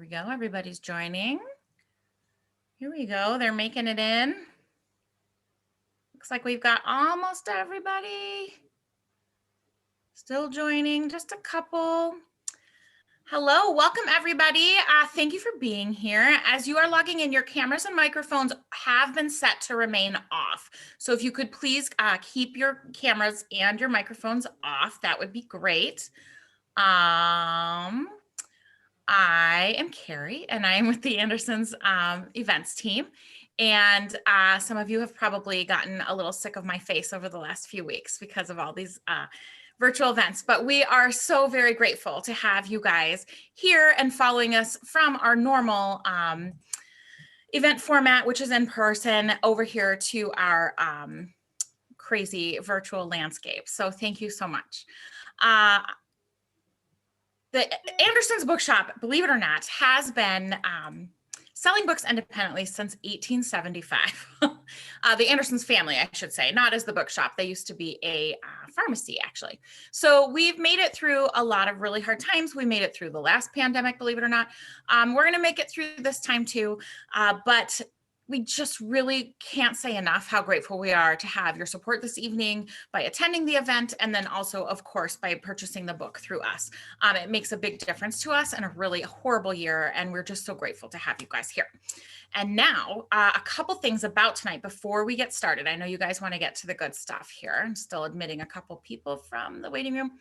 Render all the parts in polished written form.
we go. Everybody's joining. Here we go. They're making it in. Looks like we've got almost everybody still joining, just a couple. Hello, welcome everybody. Thank you for being here. As you are logging in, your cameras and microphones have been set to remain off. So if you could please keep your cameras and your microphones off, that would be great. I am Carrie, and I am with the Andersons events team. And some of you have probably gotten a little sick of my face over the last few weeks because of all these virtual events. But we are so very grateful to have you guys here and following us from our normal event format, which is in person, over here to our crazy virtual landscape. So thank you so much. The Andersons Bookshop, believe it or not, has been selling books independently since 1875. The Andersons family, I should say, not as the bookshop. They used to be a pharmacy, actually. So we've made it through a lot of really hard times. We made it through the last pandemic, believe it or not. We're going to make it through this time too. But we just really can't say enough how grateful we are to have your support this evening by attending the event, and then also, of course, by purchasing the book through us. It makes a big difference to us in a really horrible year, and we're just so grateful to have you guys here. And now, a couple things about tonight before we get started. I know you guys want to get to the good stuff here. I'm still admitting a couple people from the waiting room.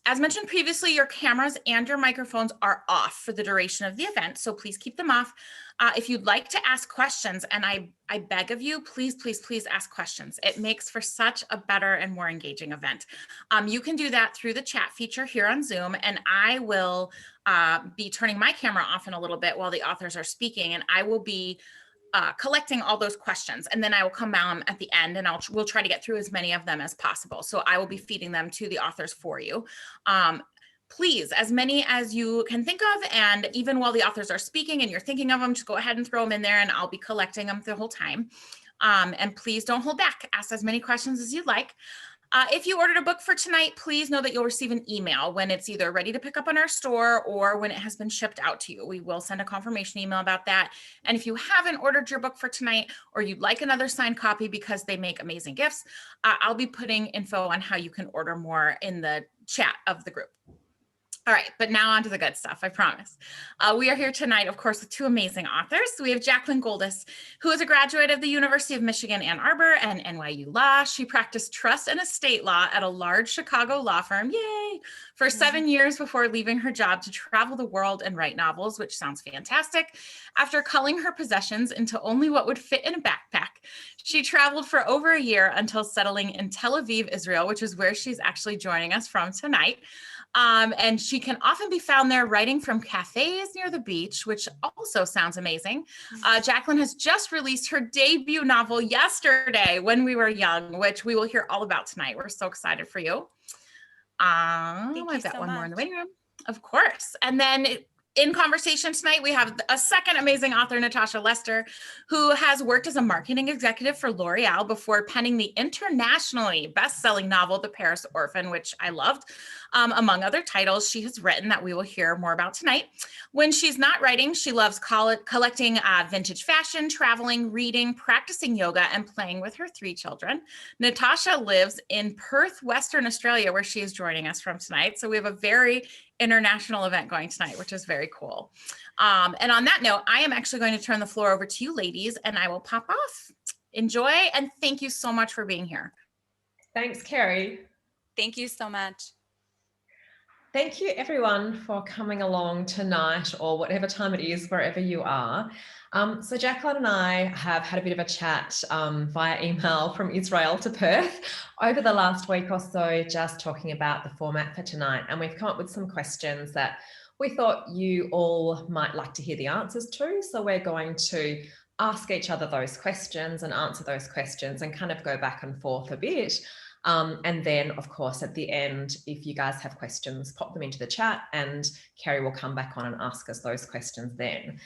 As mentioned previously, your cameras and your microphones are off for the duration of the event, so please keep them off. If you'd like to ask questions, and I beg of you, please, please, please ask questions. It makes for such a better and more engaging event. You can do that through the chat feature here on Zoom, and I will be turning my camera off in a little bit while the authors are speaking, and I will be collecting all those questions, and then I will come on at the end, and we'll try to get through as many of them as possible. So I will be feeding them to the authors for you. Please, as many as you can think of, and even while the authors are speaking and you're thinking of them, just go ahead and throw them in there, and I'll be collecting them the whole time. And please don't hold back. Ask as many questions as you'd like. If you ordered a book for tonight, please know that you'll receive an email when it's either ready to pick up in our store or when it has been shipped out to you. We will send a confirmation email about that. And if you haven't ordered your book for tonight, or you'd like another signed copy because they make amazing gifts, I'll be putting info on how you can order more in the chat of the group. All right, but now on to the good stuff, I promise. We are here tonight, of course, with two amazing authors. We have Jaclyn Goldis, who is a graduate of the University of Michigan, Ann Arbor, and NYU Law. She practiced trust and estate law at a large Chicago law firm, yay, for 7 years before leaving her job to travel the world and write novels, which sounds fantastic. After culling her possessions into only what would fit in a backpack, she traveled for over a year until settling in Tel Aviv, Israel, which is where she's actually joining us from tonight. And she can often be found there writing from cafes near the beach, which also sounds amazing. Jaclyn has just released her debut novel yesterday, When We Were Young, which we will hear all about tonight. We're so excited for you. I've got one more in the waiting room, of course. And then in conversation tonight, we have a second amazing author, Natasha Lester, who has worked as a marketing executive for L'Oreal before penning the internationally best-selling novel, The Paris Orphan, which I loved. Among other titles she has written that we will hear more about tonight. When she's not writing, she loves collecting vintage fashion, traveling, reading, practicing yoga, and playing with her 3 children. Natasha lives in Perth, Western Australia, where she is joining us from tonight. So we have a very international event going tonight, which is very cool. And on that note, I am actually going to turn the floor over to you ladies, and I will pop off. Enjoy, and thank you so much for being here. Thanks, Carrie. Thank you so much. Thank you everyone for coming along tonight, or whatever time it is, wherever you are. So Jaclyn and I have had a bit of a chat via email from Israel to Perth over the last week or so, just talking about the format for tonight. And we've come up with some questions that we thought you all might like to hear the answers to. So we're going to ask each other those questions and answer those questions and kind of go back and forth a bit. And then, of course, at the end, if you guys have questions, pop them into the chat and Carrie will come back on and ask us those questions then.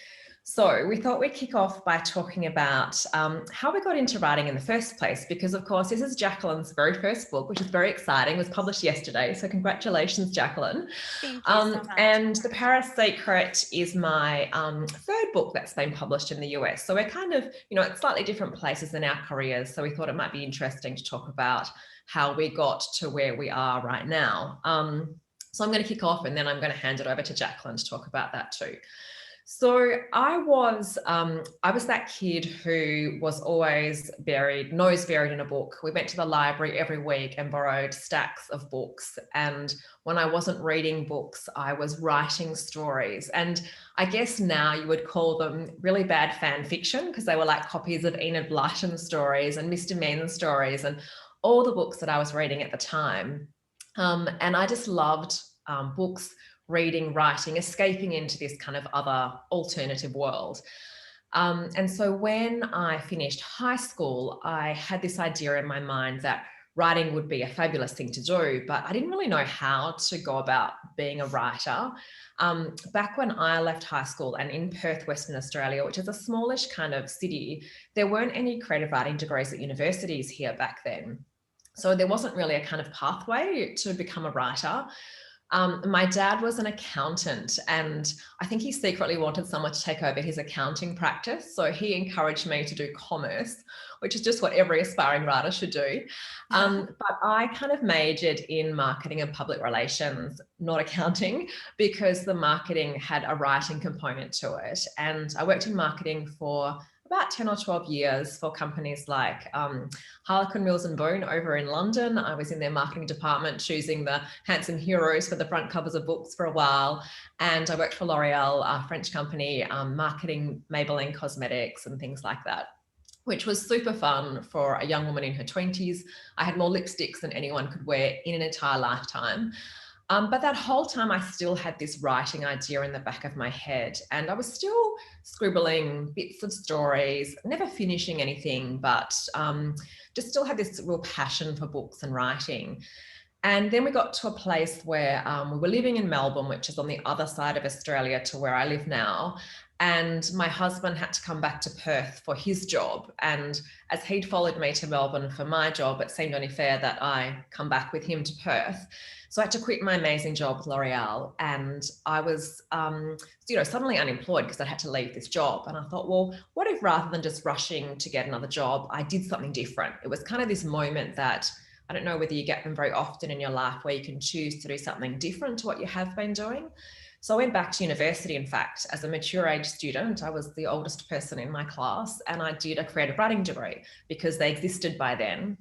So we thought we'd kick off by talking about how we got into writing in the first place, because of course this is Jaclyn's very first book, which is very exciting. It was published yesterday, so congratulations, Jaclyn. Thank you so much. And The Paris Secret is my third book that's been published in the US. So we're kind of, at slightly different places in our careers. So we thought it might be interesting to talk about how we got to where we are right now. So I'm going to kick off and then I'm going to hand it over to Jaclyn to talk about that too. So I was that kid who was always nose buried in a book. We went to the library every week and borrowed stacks of books. And when I wasn't reading books, I was writing stories. And I guess now you would call them really bad fan fiction, because they were like copies of Enid Blyton stories and Mr. Men stories and all the books that I was reading at the time. And I just loved books, reading, writing, escaping into this kind of other alternative world. And so when I finished high school, I had this idea in my mind that writing would be a fabulous thing to do, but I didn't really know how to go about being a writer. Back when I left high school and in Perth, Western Australia, which is a smallish kind of city, there weren't any creative writing degrees at universities here back then. So there wasn't really a kind of pathway to become a writer. My dad was an accountant, and I think he secretly wanted someone to take over his accounting practice. So he encouraged me to do commerce, which is just what every aspiring writer should do. But I kind of majored in marketing and public relations, not accounting, because the marketing had a writing component to it. And I worked in marketing for about 10 or 12 years for companies like Harlequin Mills and Boon over in London. I was in their marketing department, choosing the handsome heroes for the front covers of books for a while. And I worked for L'Oreal, a French company, marketing Maybelline cosmetics and things like that, which was super fun for a young woman in her 20s. I had more lipsticks than anyone could wear in an entire lifetime. But that whole time I still had this writing idea in the back of my head, and I was still scribbling bits of stories, never finishing anything, but just still had this real passion for books and writing. And then we got to a place where we were living in Melbourne, which is on the other side of Australia to where I live now. And my husband had to come back to Perth for his job. And as he'd followed me to Melbourne for my job, it seemed only fair that I come back with him to Perth. So I had to quit my amazing job with L'Oreal, and I was, suddenly unemployed because I had to leave this job. And I thought, well, what if rather than just rushing to get another job, I did something different? It was kind of this moment that I don't know whether you get them very often in your life where you can choose to do something different to what you have been doing. So I went back to university, in fact, as a mature age student. I was the oldest person in my class, and I did a creative writing degree because they existed by then.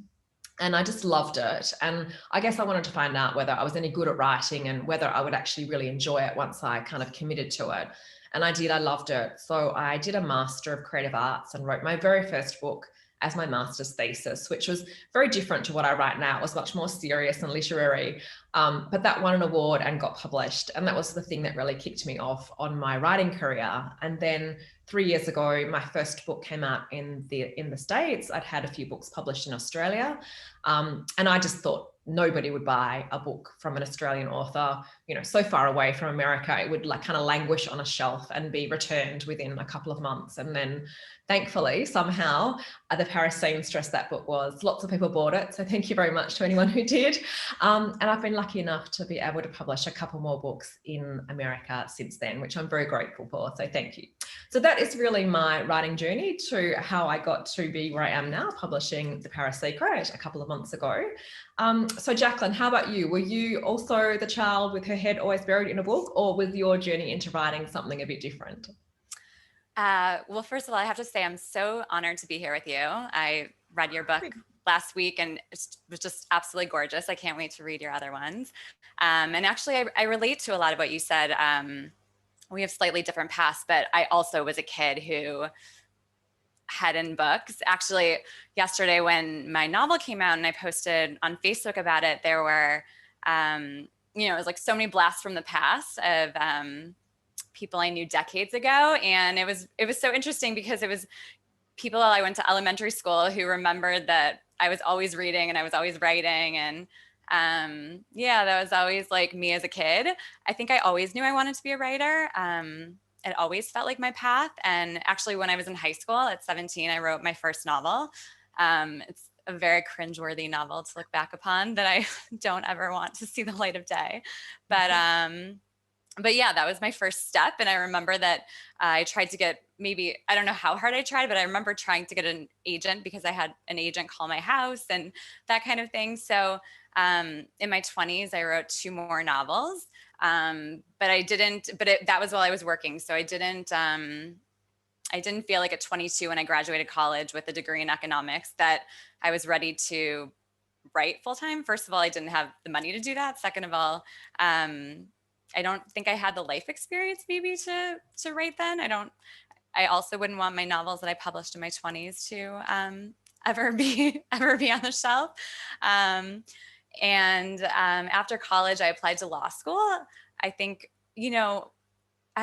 And I just loved it. And I guess I wanted to find out whether I was any good at writing and whether I would actually really enjoy it once I kind of committed to it. And I did, I loved it. So I did a Master of Creative Arts and wrote my very first book as my master's thesis, which was very different to what I write now. It was much more serious and literary, but that won an award and got published. And that was the thing that really kicked me off on my writing career. And then 3 years ago, my first book came out in the States. I'd had a few books published in Australia. And I just thought nobody would buy a book from an Australian author, so far away from America. It would like kind of languish on a shelf and be returned within a couple of months. And then thankfully, somehow, the Paris Seamstress that book was, lots of people bought it. So thank you very much to anyone who did. And I've been lucky enough to be able to publish a couple more books in America since then, which I'm very grateful for. So thank you. So that is really my writing journey to how I got to be where I am now, publishing The Paris Secret a couple of months ago. So Jaclyn, how about you? Were you also the child with her head always buried in a book, or was your journey into writing something a bit different? Well, first of all, I have to say I'm so honored to be here with you. I read your book last week and it was just absolutely gorgeous. I can't wait to read your other ones. And actually, I relate to a lot of what you said. We have slightly different paths, but I also was a kid who had in books. Actually, yesterday when my novel came out and I posted on Facebook about it, there were, it was like so many blasts from the past of people I knew decades ago. And it was so interesting because it was people I went to elementary school who remembered that I was always reading and I was always writing. And that was always like me as a kid. I think I always knew I wanted to be a writer. it always felt like my path. And actually, when I was in high school at 17, I wrote my first novel. It's a very cringeworthy novel to look back upon that I don't ever want to see the light of day. But yeah, that was my first step. And I remember that I tried to get, maybe, I don't know how hard I tried, but I remember trying to get an agent because I had an agent call my house and that kind of thing. So in my 20s, I wrote 2 more novels. But that was while I was working. So I didn't feel like at 22 when I graduated college with a degree in economics that I was ready to write full time. First of all, I didn't have the money to do that. Second of all, I don't think I had the life experience maybe to write then. I also wouldn't want my novels that I published in my 20s to ever be on the shelf. After college, I applied to law school. I think, I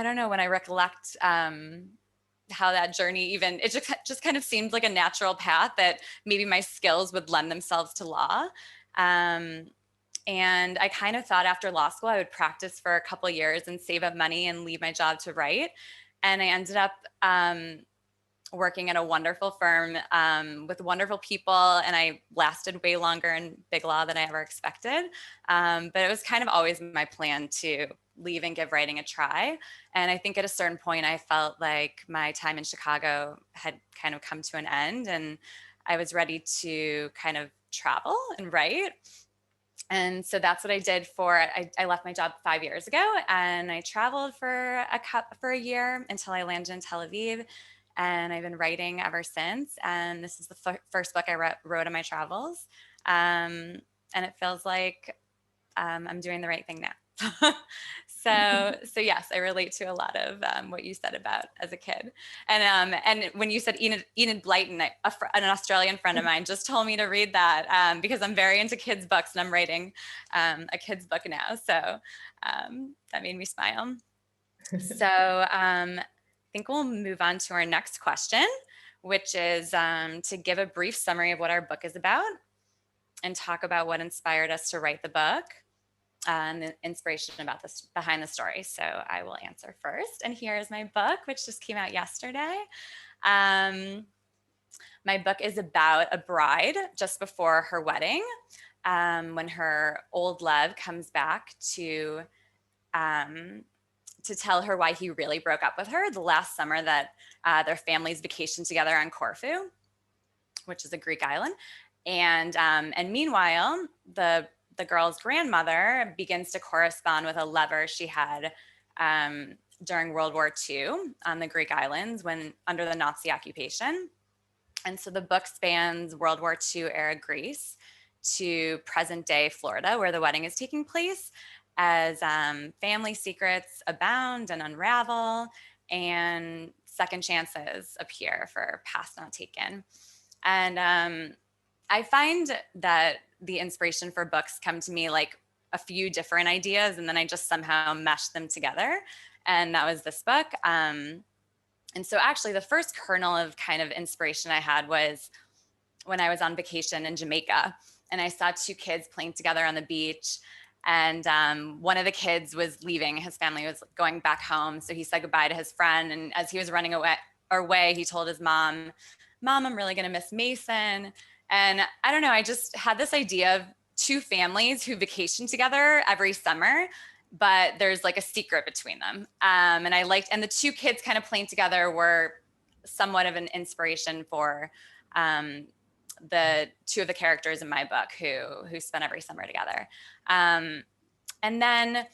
don't know, when I recollect how that journey it just kind of seemed like a natural path that maybe my skills would lend themselves to law. And I kind of thought after law school, I would practice for a couple of years and save up money and leave my job to write. And I ended up working at a wonderful firm with wonderful people. And I lasted way longer in big law than I ever expected. But it was kind of always my plan to leave and give writing a try. And I think at a certain point, I felt like my time in Chicago had kind of come to an end. And I was ready to kind of travel and write. And so that's what I did I left my job 5 years ago, and I traveled for a year until I landed in Tel Aviv, and I've been writing ever since. And this is the first book I wrote in my travels. And it feels like I'm doing the right thing now. So yes, I relate to a lot of what you said about as a kid. And when you said Enid Blyton, an Australian friend of mine just told me to read that because I'm very into kids' books, and I'm writing a kids' book now. So that made me smile. So I think we'll move on to our next question, which is to give a brief summary of what our book is about and talk about what inspired us to write the book. And the inspiration behind the story. So I will answer first. And here is my book, which just came out yesterday. My book is about a bride just before her wedding, when her old love comes back to tell her why he really broke up with her the last summer that their families vacationed together on Corfu, which is a Greek island. And meanwhile, the girl's grandmother begins to correspond with a lover she had during World War II on the Greek islands when under the Nazi occupation. And so the book spans World War II era Greece to present day Florida, where the wedding is taking place, as family secrets abound and unravel, and second chances appear for paths not taken. And I find that the inspiration for books come to me like a few different ideas, and then I just somehow mesh them together. And that was this book. And so actually the first kernel of kind of inspiration I had was when I was on vacation in Jamaica, and I saw 2 kids playing together on the beach. And one of the kids was leaving. His family was going back home. So he said goodbye to his friend. And as he was running away, he told his mom, I'm really going to miss Mason. And I don't know, I just had this idea of 2 families who vacation together every summer, but there's like a secret between them. And the 2 kids kind of playing together were somewhat of an inspiration for the 2 of the characters in my book who spent every summer together. And then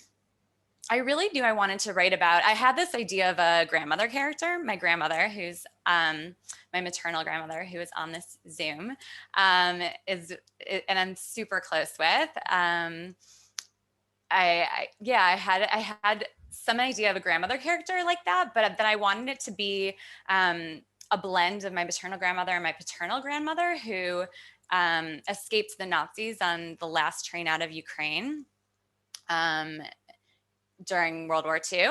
I really knew I wanted to write about, I had this idea of a grandmother character, my grandmother, who's my maternal grandmother, who is on this Zoom, and I'm super close with. I had some idea of a grandmother character like that, but then I wanted it to be a blend of my maternal grandmother and my paternal grandmother, who escaped the Nazis on the last train out of Ukraine during World War II.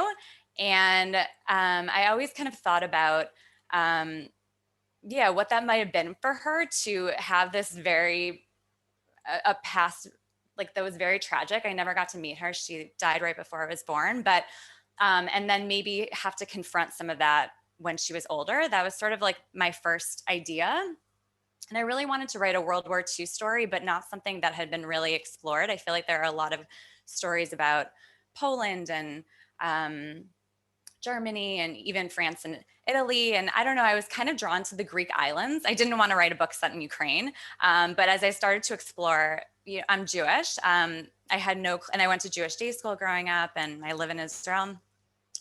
And I always kind of thought about, what that might have been for her to have this a past, like that was very tragic. I never got to meet her. She died right before I was born, but and then maybe have to confront some of that when she was older. That was sort of like my first idea. And I really wanted to write a World War II story, but not something that had been really explored. I feel like there are a lot of stories about Poland and Germany and even France and Italy. And I don't know, I was kind of drawn to the Greek islands. I didn't want to write a book set in Ukraine. But as I started to explore, I'm Jewish. I had and I went to Jewish day school growing up, and I live in Israel.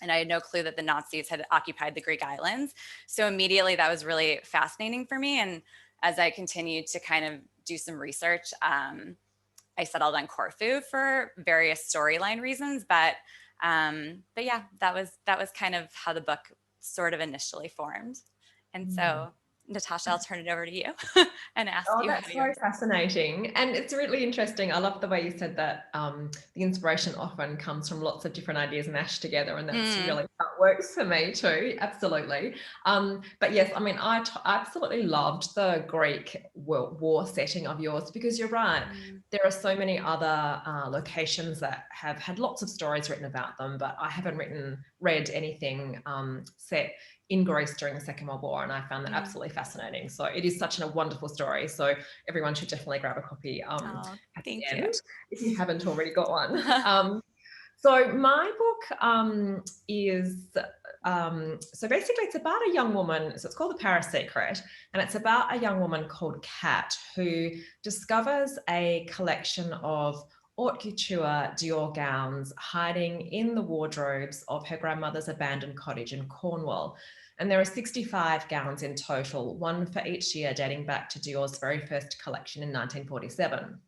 And I had no clue that the Nazis had occupied the Greek islands. So immediately that was really fascinating for me. And as I continued to kind of do some research, I settled on Corfu for various storyline reasons. But yeah, that was kind of how the book sort of initially formed. And so, Natasha, I'll turn it over to you and ask you. That's so fascinating. And it's really interesting. I love the way you said that the inspiration often comes from lots of different ideas mashed together. And that's really how it works for me too. Absolutely. But yes, I mean, I absolutely loved the Greek war setting of yours, because you're right. There are so many other locations that have had lots of stories written about them, but I haven't read anything set in Greece during the Second World War, and I found that absolutely fascinating. So it is such a wonderful story. So everyone should definitely grab a copy thank you. if you haven't already got one. So my book is, so basically it's about a young woman, so it's called The Paris Secret, and it's about a young woman called Kat who discovers a collection of haute couture Dior gowns hiding in the wardrobes of her grandmother's abandoned cottage in Cornwall. And there are 65 gowns in total, one for each year, dating back to Dior's very first collection in 1947.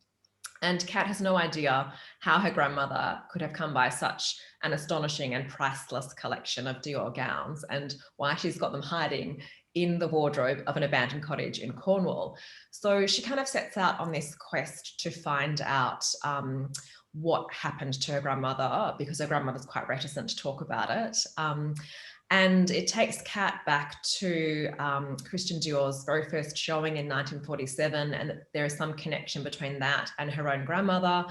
And Kat has no idea how her grandmother could have come by such an astonishing and priceless collection of Dior gowns, and why she's got them hiding in the wardrobe of an abandoned cottage in Cornwall. So she kind of sets out on this quest to find out what happened to her grandmother, because her grandmother's quite reticent to talk about it. And it takes Kat back to Christian Dior's very first showing in 1947, and there is some connection between that and her own grandmother.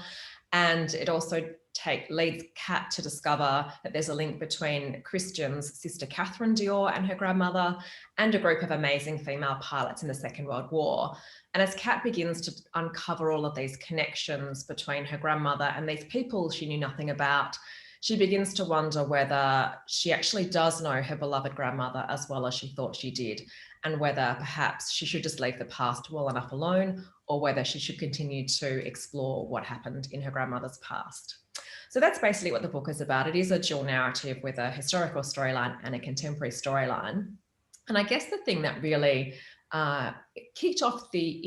And it also leads Kat to discover that there's a link between Christian's sister Catherine Dior and her grandmother, and a group of amazing female pilots in the Second World War. And as Kat begins to uncover all of these connections between her grandmother and these people she knew nothing about, she begins to wonder whether she actually does know her beloved grandmother as well as she thought she did, and whether perhaps she should just leave the past well enough alone, or whether she should continue to explore what happened in her grandmother's past. So that's basically what the book is about. It is a dual narrative with a historical storyline and a contemporary storyline. And I guess the thing that really kicked off the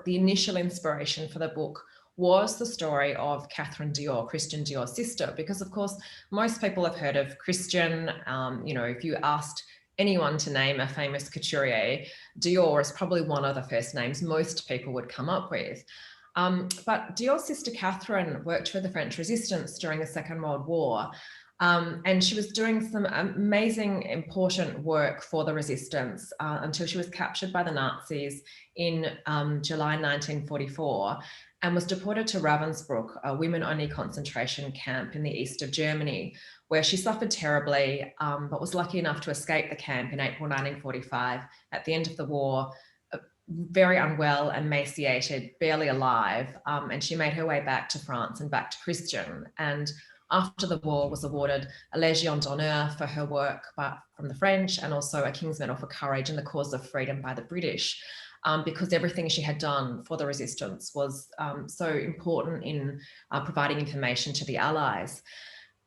initial inspiration for the book was the story of Catherine Dior, Christian Dior's sister, because of course, most people have heard of Christian. If you asked anyone to name a famous couturier, Dior is probably one of the first names most people would come up with. But Dior's sister Catherine worked for the French Resistance during the Second World War. And she was doing some amazing, important work for the resistance until she was captured by the Nazis in July 1944. And was deported to Ravensbrück, a women-only concentration camp in the east of Germany, where she suffered terribly, but was lucky enough to escape the camp in April 1945 at the end of the war, very unwell, emaciated, barely alive. And she made her way back to France and back to Christian. And after the war was awarded a Légion d'honneur for her work from the French, and also a King's Medal for Courage in the cause of freedom by the British. Because everything she had done for the resistance was so important in providing information to the Allies.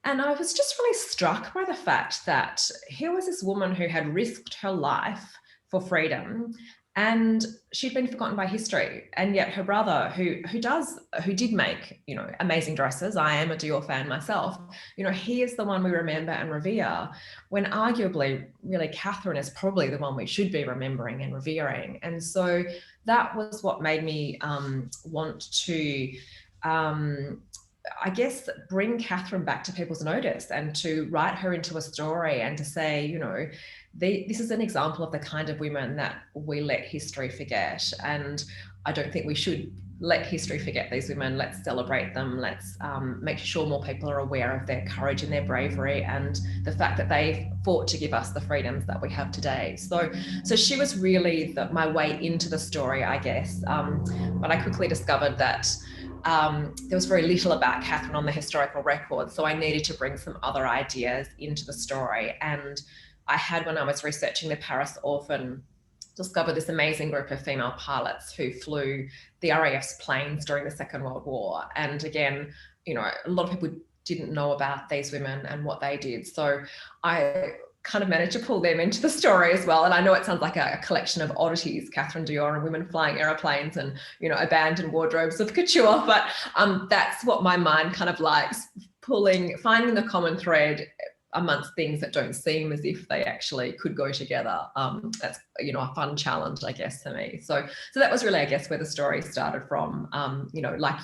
And I was just really struck by the fact that here was this woman who had risked her life for freedom, and she'd been forgotten by history. And yet her brother, who did make, amazing dresses, I am a Dior fan myself, he is the one we remember and revere, when arguably, really, Catherine is probably the one we should be remembering and revering. And so that was what made me want to, I guess, bring Catherine back to people's notice, and to write her into a story, and to say, this is an example of the kind of women that we let history forget. And I don't think we should let history forget these women. Let's celebrate them. Let's make sure more people are aware of their courage and their bravery and the fact that they fought to give us the freedoms that we have today. So she was really my way into the story, I guess. But I quickly discovered that there was very little about Catherine on the historical record. So I needed to bring some other ideas into the story. And I had, when I was researching the Paris Orphan, discovered this amazing group of female pilots who flew the RAF's planes during the Second World War. And again, you know, a lot of people didn't know about these women and what they did. So I kind of managed to pull them into the story as well. And I know it sounds like a collection of oddities, Catherine Dior and women flying aeroplanes and, you know, abandoned wardrobes of couture, but that's what my mind kind of likes, finding the common thread amongst things that don't seem as if they actually could go together. That's, you know, a fun challenge, I guess, for me. So that was really, I guess, where the story started from. You know, like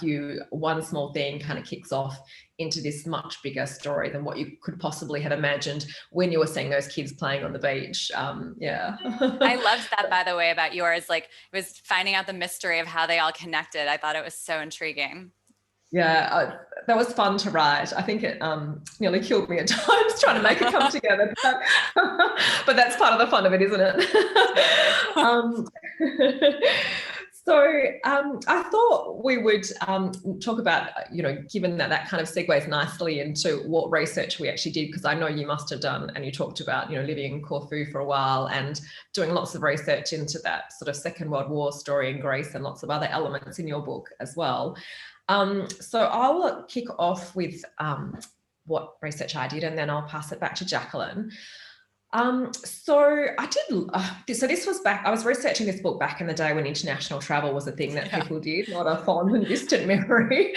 one small thing kind of kicks off into this much bigger story than what you could possibly have imagined when you were seeing those kids playing on the beach. Yeah. I loved that, by the way, about yours. Like, it was finding out the mystery of how they all connected. I thought it was so intriguing. Yeah, that was fun to write. I think it nearly killed me at times trying to make it come together, but that's part of the fun of it, isn't it? So I thought we would talk about, you know, given that kind of segues nicely into what research we actually did, because I know you must have done, and you talked about, you know, living in Corfu for a while and doing lots of research into that sort of Second World War story in Greece and lots of other elements in your book as well. So I'll kick off with what research I did, and then I'll pass it back to Jaclyn. So this was back, I was researching this book back in the day when international travel was a thing that people did, not a fond and distant memory,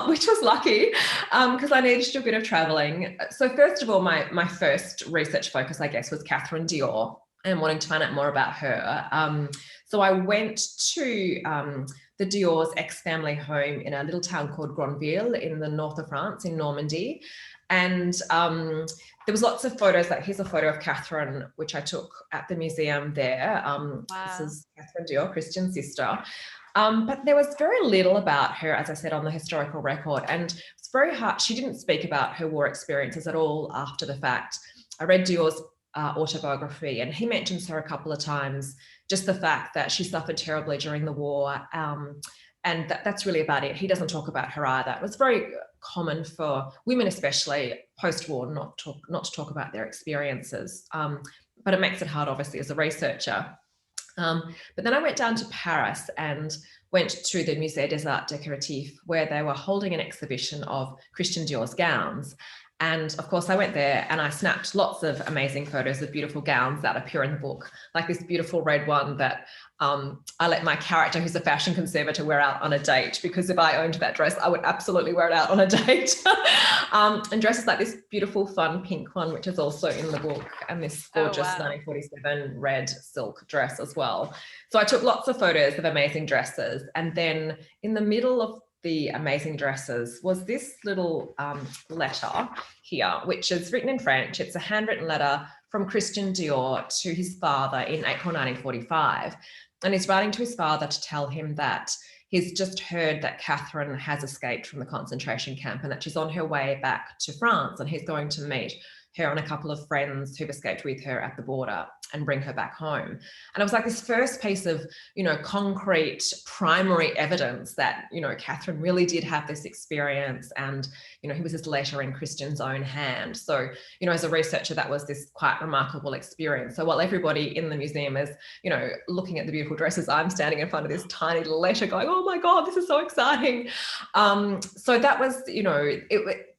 which was lucky, because I needed to do a bit of traveling. So first of all, my first research focus, I guess, was Catherine Dior and wanting to find out more about her. So I went to the Dior's ex-family home in a little town called Granville in the north of France, in Normandy. And there was lots of photos. Like, here's a photo of Catherine, which I took at the museum there. Wow. This is Catherine Dior, Christian's sister. But there was very little about her, as I said, on the historical record. And it's very hard. She didn't speak about her war experiences at all after the fact. I read Dior's autobiography, and he mentions her a couple of times, just the fact that she suffered terribly during the war. And that's really about it. He doesn't talk about her either. It was very common for women, especially post-war, not to talk about their experiences. But it makes it hard, obviously, as a researcher. But then I went down to Paris and went to the Musée des Arts Décoratifs, where they were holding an exhibition of Christian Dior's gowns. And of course, I went there and I snapped lots of amazing photos of beautiful gowns that appear in the book, like this beautiful red one that I let my character, who's a fashion conservator, wear out on a date, because if I owned that dress, I would absolutely wear it out on a date. And dresses like this beautiful, fun pink one, which is also in the book, and this gorgeous 1947 red silk dress as well. So I took lots of photos of amazing dresses. And then in the middle of the amazing dresses was this little letter here, which is written in French. It's a handwritten letter from Christian Dior to his father in April 1945. And he's writing to his father to tell him that he's just heard that Catherine has escaped from the concentration camp and that she's on her way back to France, and he's going to meet her and a couple of friends who've escaped with her at the border and bring her back home. And it was like this first piece of, you know, concrete primary evidence that, you know, Catherine really did have this experience, and, you know, he was this letter in Christian's own hand. So, you know, as a researcher, that was this quite remarkable experience. So while everybody in the museum is, you know, looking at the beautiful dresses, I'm standing in front of this tiny little letter going, oh my God, this is so exciting. So that was, you know,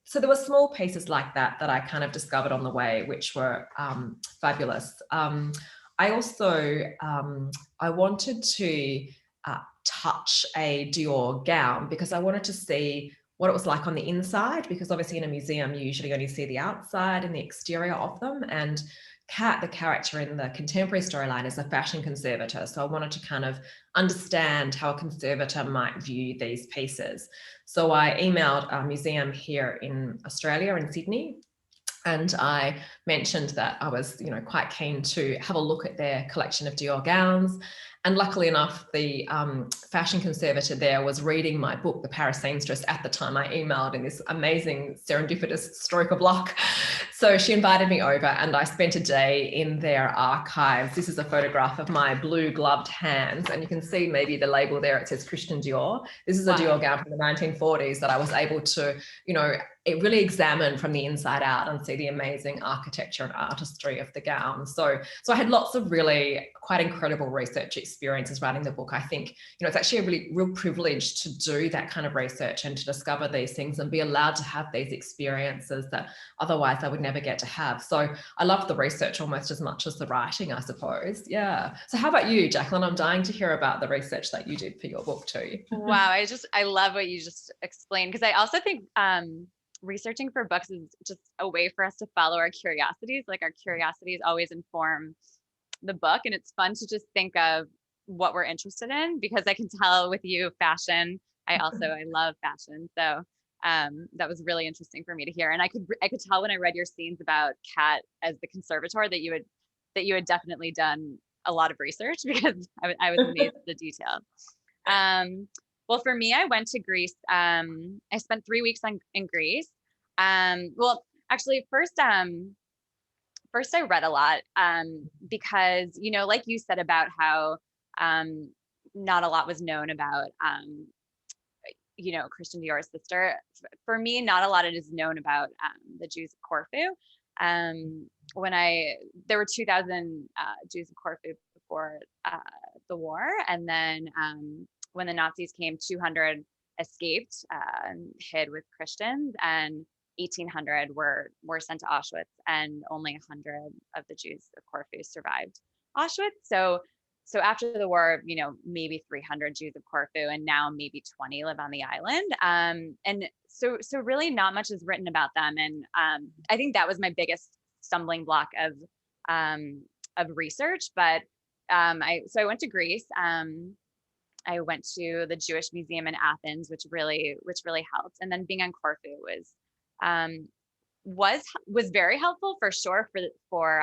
so there were small pieces like that I kind of discovered on the way, which were fabulous. I also, I wanted to touch a Dior gown because I wanted to see what it was like on the inside, because obviously in a museum, you usually only see the outside and the exterior of them. And Kat, the character in the contemporary storyline, is a fashion conservator. So I wanted to kind of understand how a conservator might view these pieces. So I emailed a museum here in Australia, in Sydney, And I mentioned that I was, quite keen to have a look at their collection of Dior gowns. And luckily enough, the fashion conservator there was reading my book, The Paris Seamstress, at the time I emailed, in this amazing serendipitous stroke of luck. So she invited me over and I spent a day in their archives. This is a photograph of my blue gloved hands. And you can see maybe the label there, it says Christian Dior. This is a Dior gown from the 1940s that I was able to, it really examine from the inside out and see the amazing architecture and artistry of the gown. So I had lots of really quite incredible research experiences writing the book. I think, it's actually a really real privilege to do that kind of research and to discover these things and be allowed to have these experiences that otherwise I would never get to have. So I love the research almost as much as the writing, I suppose. Yeah. So how about you, Jaclyn? I'm dying to hear about the research that you did for your book too. Wow. I love what you just explained, because I also think, researching for books is just a way for us to follow our curiosities. Like, our curiosities always inform the book, and it's fun to just think of what we're interested in, because I can tell with you, fashion, I love fashion. So that was really interesting for me to hear. And I could tell when I read your scenes about Kat as the conservator that you had definitely done a lot of research, because I was amazed at the detail. Well, for me, I went to Greece. I spent 3 weeks in Greece. Well, actually, first I read a lot, because, like you said about how not a lot was known about, Christian Dior's sister. For me, not a lot is known about the Jews of Corfu. There were 2,000 Jews of Corfu before the war, and then when the Nazis came, 200 escaped and hid with Christians, and 1,800 were sent to Auschwitz, and only 100 of the Jews of Corfu survived Auschwitz. So after the war, maybe 300 Jews of Corfu, and now maybe 20 live on the island. And so really not much is written about them. And I think that was my biggest stumbling block of research. But I went to Greece. I went to the Jewish Museum in Athens, which really helped. And then being on Corfu was very helpful for sure for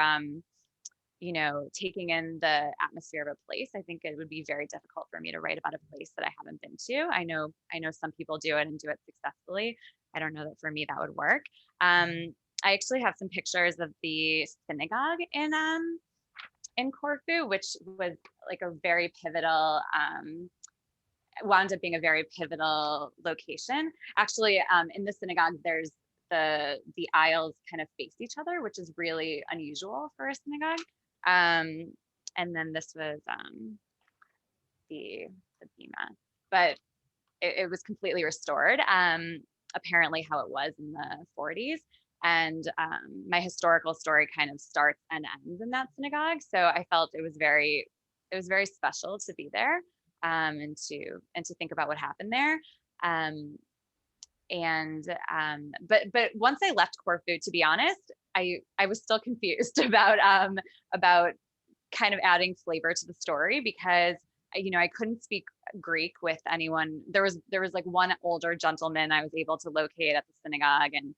taking in the atmosphere of a place. I think it would be very difficult for me to write about a place that I haven't been to. I know some people do it and do it successfully. I don't know that for me that would work. I actually have some pictures of the synagogue in Corfu, which was like a very pivotal, wound up being a very pivotal location. Actually, in the synagogue, there's the aisles kind of face each other, which is really unusual for a synagogue. And then this was the bima, but it was completely restored, apparently how it was in the 40s. And my historical story kind of starts and ends in that synagogue. So I felt it was very special to be there, and to think about what happened there. But once I left Corfu, to be honest, I was still confused about kind of adding flavor to the story, because I couldn't speak Greek with anyone. There was like one older gentleman I was able to locate at the synagogue, and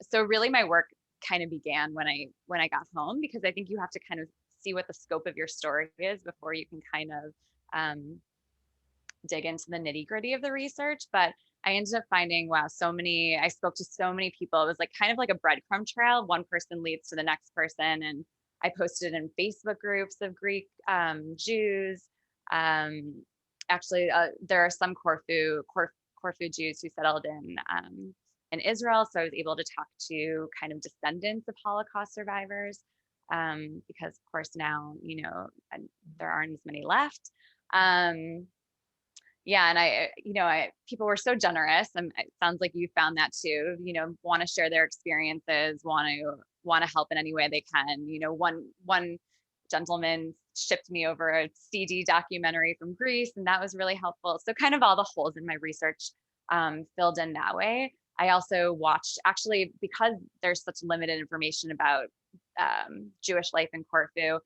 so really my work kind of began when I got home, because I think you have to kind of see what the scope of your story is before you can kind of dig into the nitty-gritty of the research. But I ended up finding, wow, I spoke to so many people. It was like kind of like a breadcrumb trail. One person leads to the next person. And I posted in Facebook groups of Greek Jews. Actually, there are some Corfu Jews who settled in Israel. So I was able to talk to kind of descendants of Holocaust survivors, because of course now, there aren't as many left. Yeah. And people were so generous, and it sounds like you found that too, want to share their experiences, want to help in any way they can. One gentleman shipped me over a CD documentary from Greece, and that was really helpful. So kind of all the holes in my research filled in that way. I also watched, actually, because there's such limited information about Jewish life in Corfu,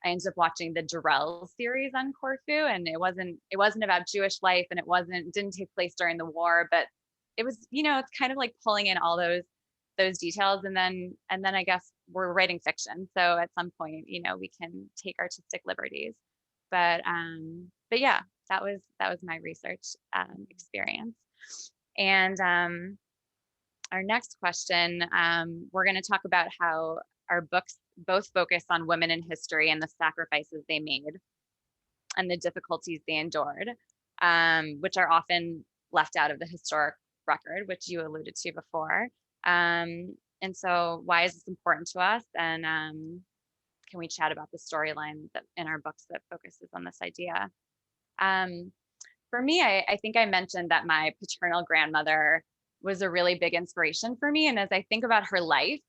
I ended up watching the Durrell series on Corfu, and it wasn't about Jewish life, and didn't take place during the war, but it was, it's kind of like pulling in all those those details. And then I guess we're writing fiction. So at some point, you know, we can take artistic liberties. But yeah, that was my research experience. And our next question, we're going to talk about how our books both focus on women in history and the sacrifices they made and the difficulties they endured, which are often left out of the historic record, which you alluded to before. And so why is this important to us? And can we chat about the storyline that in our books that focuses on this idea? For me, I think I mentioned that my paternal grandmother was a really big inspiration for me. And as I think about her life,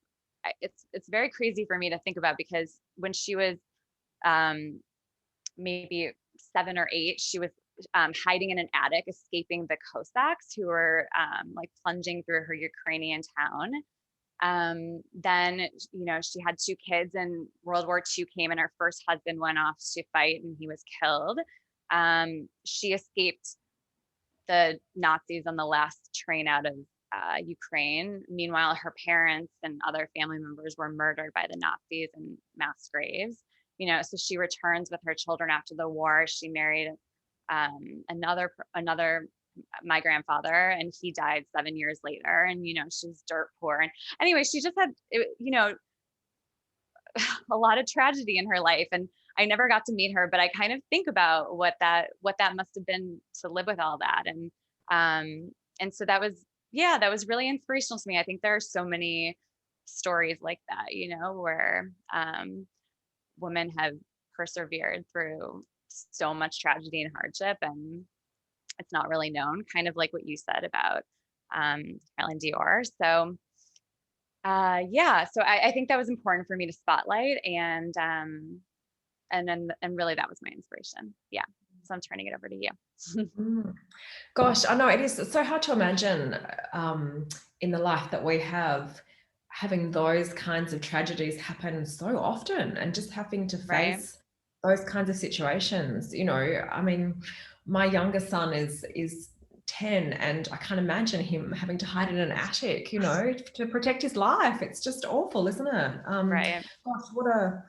it's very crazy for me to think about, because when she was maybe 7 or 8, she was hiding in an attic, escaping the Cossacks who were like plunging through her Ukrainian town. Then, you know, she had 2 kids and World War II came and her first husband went off to fight and he was killed. She escaped the Nazis on the last train out of Ukraine. Meanwhile, her parents and other family members were murdered by the Nazis in mass graves. You know, so she returns with her children after the war. She married another my grandfather, and he died 7 years later. And you know, she's dirt poor. And anyway, she just had, you know, a lot of tragedy in her life. And I never got to meet her, but I kind of think about what that must have been to live with all that. And so that was really inspirational to me. I think there are so many stories like that, you know, where women have persevered through so much tragedy and hardship, and it's not really known, kind of like what you said about Carolyn Dior. So so I think that was important for me to spotlight, and really that was my inspiration. Yeah. So I'm turning it over to you. Gosh, I know it is so hard to imagine in the life that we have, having those kinds of tragedies happen so often and just having to face those kinds of situations. You know, I mean, my youngest son is 10 and I can't imagine him having to hide in an attic, you know, to protect his life. It's just awful, isn't it? Right. Gosh, what a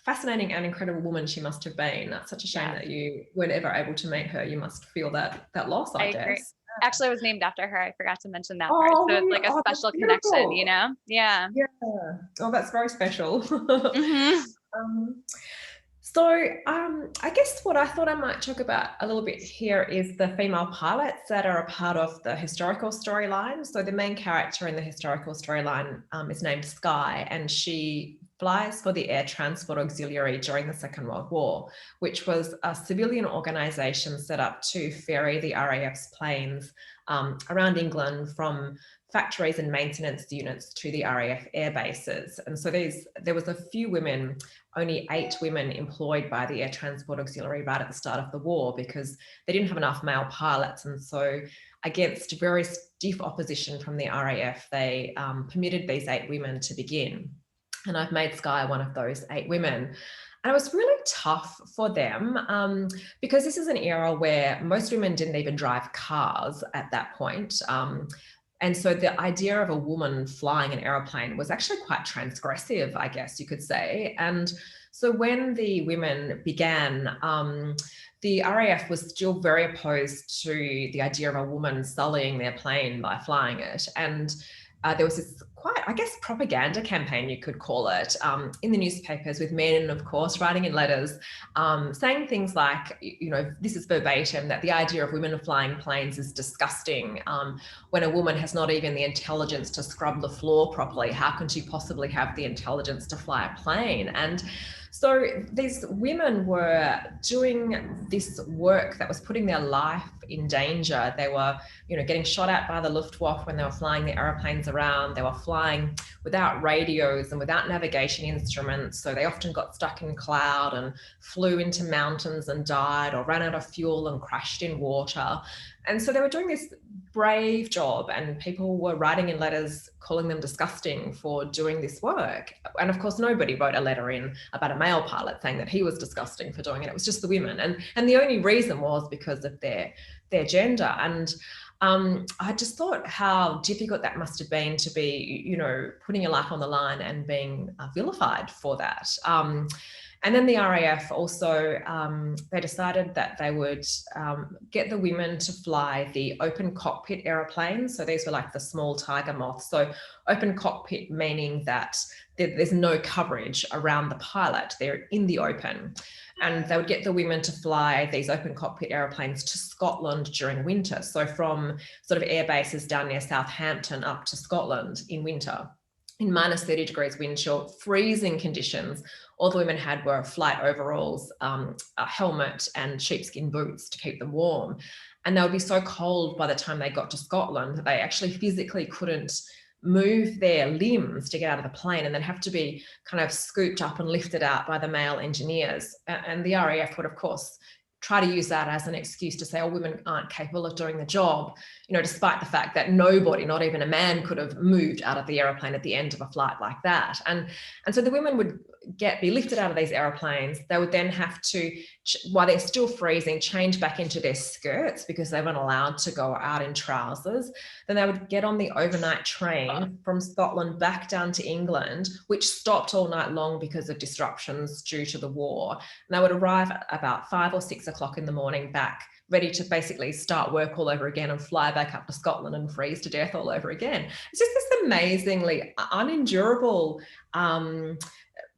fascinating and incredible woman she must have been. That's such a shame that you weren't ever able to meet her. You must feel that loss, I guess. Agree. Actually, I was named after her. I forgot to mention that part. Oh, So it's like a special connection, you know? Yeah. Yeah. Oh, that's very special. Mm-hmm. So I guess what I thought I might talk about a little bit here is the female pilots that are a part of the historical storyline. So the main character in the historical storyline is named Sky, and she flies for the Air Transport Auxiliary during the Second World War, which was a civilian organisation set up to ferry the RAF's planes around England from factories and maintenance units to the RAF air bases. And so there was a few women, only 8 women employed by the Air Transport Auxiliary right at the start of the war, because they didn't have enough male pilots. And so against very stiff opposition from the RAF, they permitted these 8 women to begin. And I've made Sky one of those 8 women. And it was really tough for them because this is an era where most women didn't even drive cars at that point. And so the idea of a woman flying an aeroplane was actually quite transgressive, I guess you could say. And so when the women began, the RAF was still very opposed to the idea of a woman sullying their plane by flying it. And there was this quite, I guess, propaganda campaign, you could call it, in the newspapers, with men, of course, writing in letters, saying things like, you know, this is verbatim, that the idea of women flying planes is disgusting. When a woman has not even the intelligence to scrub the floor properly, how can she possibly have the intelligence to fly a plane? And so these women were doing this work that was putting their life in danger. They were, you know, getting shot at by the Luftwaffe when they were flying the aeroplanes around. They were flying without radios and without navigation instruments. So they often got stuck in cloud and flew into mountains and died, or ran out of fuel and crashed in water. And so they were doing this brave job, and people were writing in letters calling them disgusting for doing this work. And of course, nobody wrote a letter in about a male pilot saying that he was disgusting for doing it. It was just the women. And the only reason was because of their gender. And I just thought how difficult that must have been to be, you know, putting your life on the line and being vilified for that. And then the RAF also, they decided that they would get the women to fly the open cockpit aeroplanes. So these were like the small tiger moths. So open cockpit meaning that there's no coverage around the pilot. They're in the open. And they would get the women to fly these open cockpit aeroplanes to Scotland during winter. So from sort of air bases down near Southampton up to Scotland in winter, in minus 30 degrees wind chill, freezing conditions. All the women had were flight overalls, a helmet and sheepskin boots to keep them warm. And they would be so cold by the time they got to Scotland that they actually physically couldn't move their limbs to get out of the plane, and then have to be kind of scooped up and lifted out by the male engineers. And the RAF would, of course, try to use that as an excuse to say, oh, women aren't capable of doing the job, you know, despite the fact that nobody, not even a man, could have moved out of the aeroplane at the end of a flight like that. And so the women would be lifted out of these aeroplanes. They would then have to, while they're still freezing, change back into their skirts because they weren't allowed to go out in trousers. Then they would get on the overnight train from Scotland back down to England, which stopped all night long because of disruptions due to the war. And they would arrive at about 5 or 6 o'clock in the morning back, ready to basically start work all over again and fly back up to Scotland and freeze to death all over again. It's just this amazingly unendurable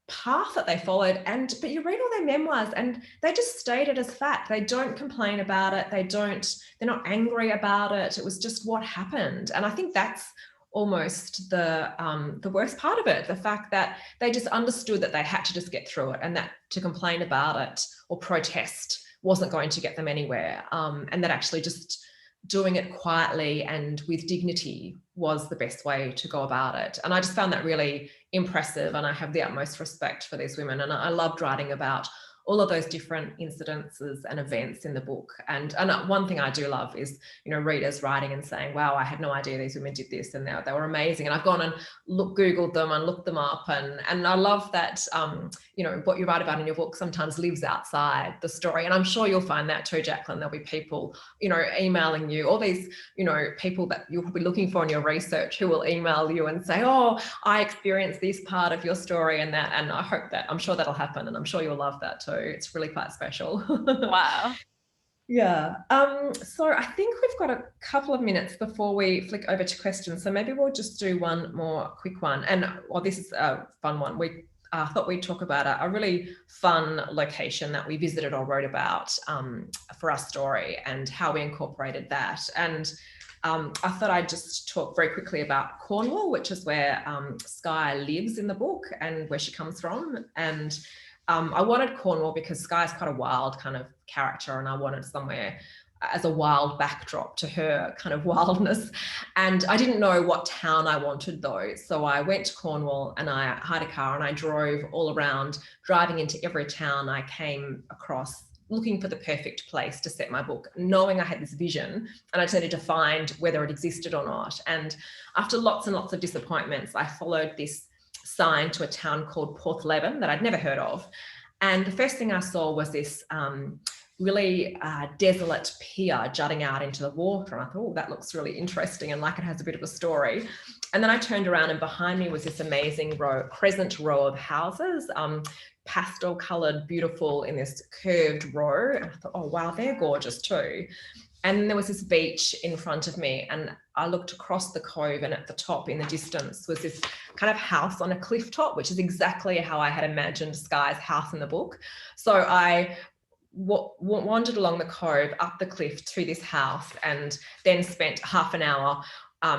path that they followed. But you read all their memoirs and they just state it as fact. They don't complain about it. They're not angry about it. It was just what happened. And I think that's almost the worst part of it, the fact that they just understood that they had to just get through it, and that to complain about it or protest wasn't going to get them anywhere, and that actually just doing it quietly and with dignity was the best way to go about it. And I just found that really impressive, and I have the utmost respect for these women, and I loved writing about all of those different incidences and events in the book. And one thing I do love is, you know, readers writing and saying, wow, I had no idea these women did this, and they were amazing. And I've gone and Googled them and looked them up. And I love that, you know, what you write about in your book sometimes lives outside the story. And I'm sure you'll find that too, Jaclyn. There'll be people, you know, emailing you, all these, you know, people that you're probably looking for in your research who will email you and say, oh, I experienced this part of your story and that. And I'm sure that'll happen. And I'm sure you'll love that too. It's really quite special. Wow. Yeah. So I think we've got a couple of minutes before we flick over to questions. So maybe we'll just do one more quick one. And this is a fun one. We thought we'd talk about a really fun location that we visited or wrote about for our story and how we incorporated that. And I thought I'd just talk very quickly about Cornwall, which is where Skye lives in the book and where she comes from. And I wanted Cornwall because Skye's quite a wild kind of character, and I wanted somewhere as a wild backdrop to her kind of wildness. And I didn't know what town I wanted though. So I went to Cornwall and I hired a car and I drove all around, driving into every town I came across, looking for the perfect place to set my book, knowing I had this vision, and I just needed to find whether it existed or not. And after lots and lots of disappointments, I followed this sign to a town called Porthleven that I'd never heard of. And the first thing I saw was this really desolate pier jutting out into the water. And I thought, oh, that looks really interesting and like it has a bit of a story. And then I turned around and behind me was this amazing crescent row of houses, pastel coloured, beautiful in this curved row. And I thought, oh, wow, they're gorgeous too. And then there was this beach in front of me, and I looked across the cove, and at the top in the distance was this kind of house on a cliff top, which is exactly how I had imagined Skye's house in the book. So I wandered along the cove, up the cliff to this house, and then spent half an hour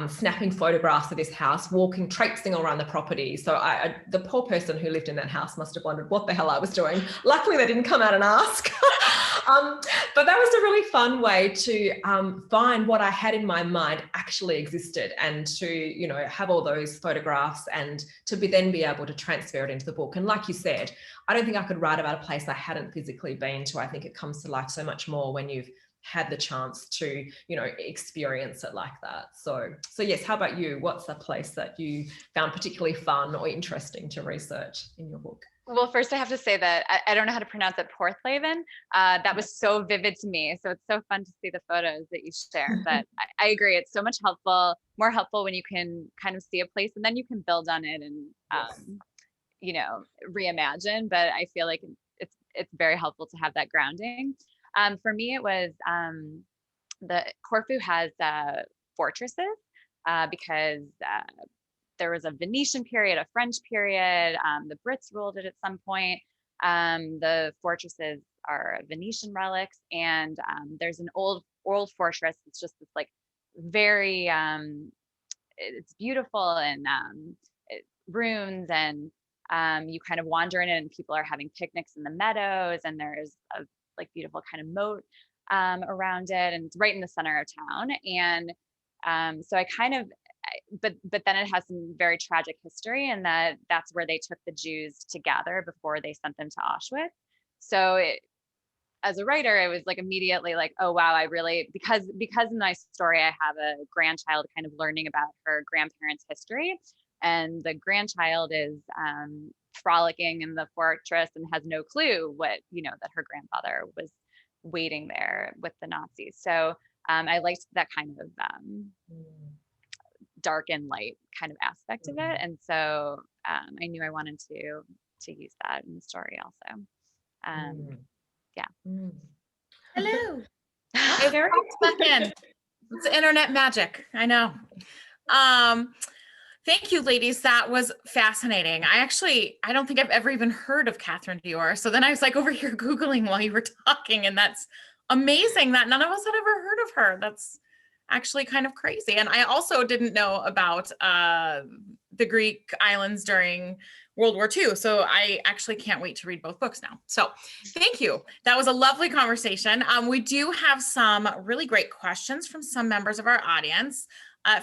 snapping photographs of this house, traipsing around the property. So the poor person who lived in that house must have wondered what the hell I was doing. Luckily, they didn't come out and ask. But that was a really fun way to find what I had in my mind actually existed, and to, you know, have all those photographs and to then be able to transfer it into the book. And like you said, I don't think I could write about a place I hadn't physically been to. I think it comes to life so much more when you've had the chance to, you know, experience it like that. So yes, how about you? What's a place that you found particularly fun or interesting to research in your book? Well, first I have to say that I don't know how to pronounce it, Porthleven. That was so vivid to me. So it's so fun to see the photos that you share. But I agree, it's so much more helpful when you can kind of see a place and then you can build on it and you know, reimagine. But I feel like it's very helpful to have that grounding. For me, it was the Corfu has fortresses because there was a Venetian period, a French period. The Brits ruled it at some point. The fortresses are Venetian relics, and there's an old fortress. It's just this like very, it's beautiful and ruins, and you kind of wander in it, and people are having picnics in the meadows, and there's a like beautiful kind of moat around it, and it's right in the center of town. And so I kind of but then it has some very tragic history, and that's where they took the Jews to gather before they sent them to Auschwitz. So as a writer, it was like immediately like, oh wow, I really, because in my story I have a grandchild kind of learning about her grandparents' history, and the grandchild is frolicking in the fortress and has no clue what, you know, that her grandfather was waiting there with the Nazis. So I liked that kind of dark and light kind of aspect of it, and so I knew I wanted to use that in the story also. Yeah. Hello. Hey, there back in. It's internet magic. I know. Thank you, ladies. That was fascinating. I don't think I've ever even heard of Catherine Dior. So then I was like over here Googling while you were talking, and that's amazing that none of us had ever heard of her. That's actually kind of crazy. And I also didn't know about the Greek islands during World War II. So I actually can't wait to read both books now. So thank you. That was a lovely conversation. We do have some really great questions from some members of our audience.